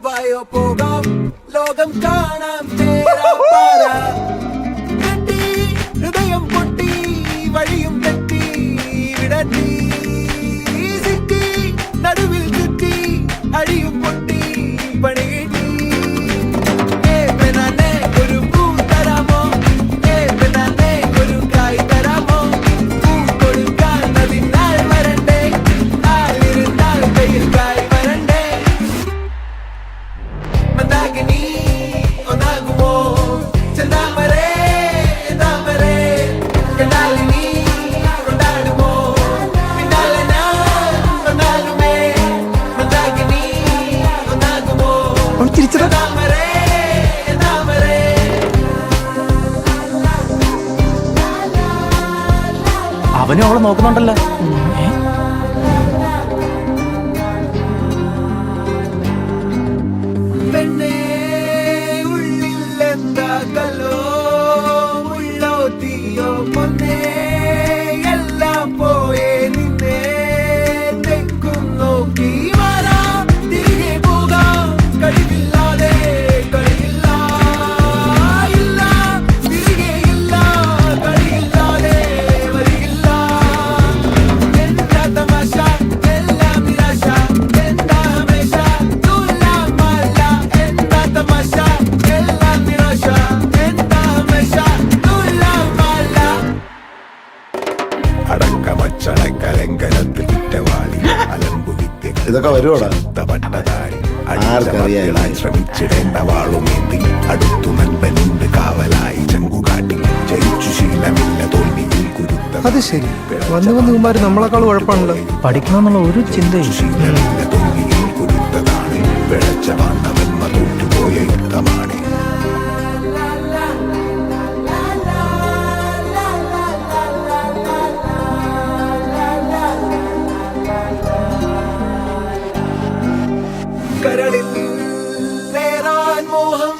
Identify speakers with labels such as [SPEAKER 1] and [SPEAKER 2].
[SPEAKER 1] വായോ പോകാം ലോകം കാണാം തേരാപ്പാര കെട്ടി ഹൃദയം പൊട്ടി വഴിയും തെറ്റി വിടത്തി സിറ്റി നടുവിൽ ചുറ്റി അഴിയും പൊട്ടി പണി കിട്ടി ഒരു പൂ തരാമോ ഒരു കായ് തരാമോ പൂ കൊടുക്കാൻ അതിനാൾ വരണ്ടേ ആളിരുന്നാൽ കയ്യിൽ കായ് വരണ്ടേ മന്ദാകിനി ഒന്നാകുമോ ചെന്താമരേ താമരേ കണ്ടാലിനി കൊണ്ടാടുമോ പിന്നാലെ ഞാൻ കൊണ്ടാലുമേ മന്ദാകിനി ഒന്നാകുമോ ചെന്താമരേ താമരേ
[SPEAKER 2] അവനും അവളെ നോക്കുന്നുണ്ടല്ലോ.
[SPEAKER 1] പെണ്ണേ ഉള്ളിൽ എന്താ കല്ലോ ഉള്ളോ തീയോ പൊന്നേ എല്ലാം പോയേ നിന്നെ തെക്കും നോക്കി വരാം തിരികെ പോകാം കഴിവില്ലാതെ കഴിയില്ല ഇല്ല തിരികെ ഇല്ല കഴിയില്ലാതെ വരികില്ല എന്താ തമാശ എല്ലാം നിരാശ എന്താ ഹമേശ തുലാമല്ല എന്താ തമാശ എല്ലാം നിരാശ എന്താ ഹമേശ തുലാമല്ല
[SPEAKER 3] അടക്കമച്ചടക്കലങ്കനത്തിൽ കുറ്റവാളി അലമ്പു
[SPEAKER 4] ഇതൊക്കെ വരുവോടാ? ആർക്കറിയാം?
[SPEAKER 3] ശ്രമിച്ചിടേണ്ട വാളുമേന്തി അടുത്തു നൻപനുണ്ട് കാവലായി ചെങ്കുകാട്ടി ജയിച്ചു ശീലമില്ല തോൽവിയിൽ കുരുത്ത
[SPEAKER 5] അത് ശരി, വന്നു വന്നുമാര് നമ്മളെക്കാൾ കുഴപ്പമാണല്ലോ.
[SPEAKER 2] പഠിക്കണമെന്നുള്ള ഒരു ചിന്തയും
[SPEAKER 3] ശീലമില്ല തോൽവിയിൽ കുരുത്തതാണ് പിഴച്ച വാണ്ടവന്മ തോറ്റുപോയ യുദ്ധമാണ്.
[SPEAKER 1] കരളിൽ നേരാൻ മോഹം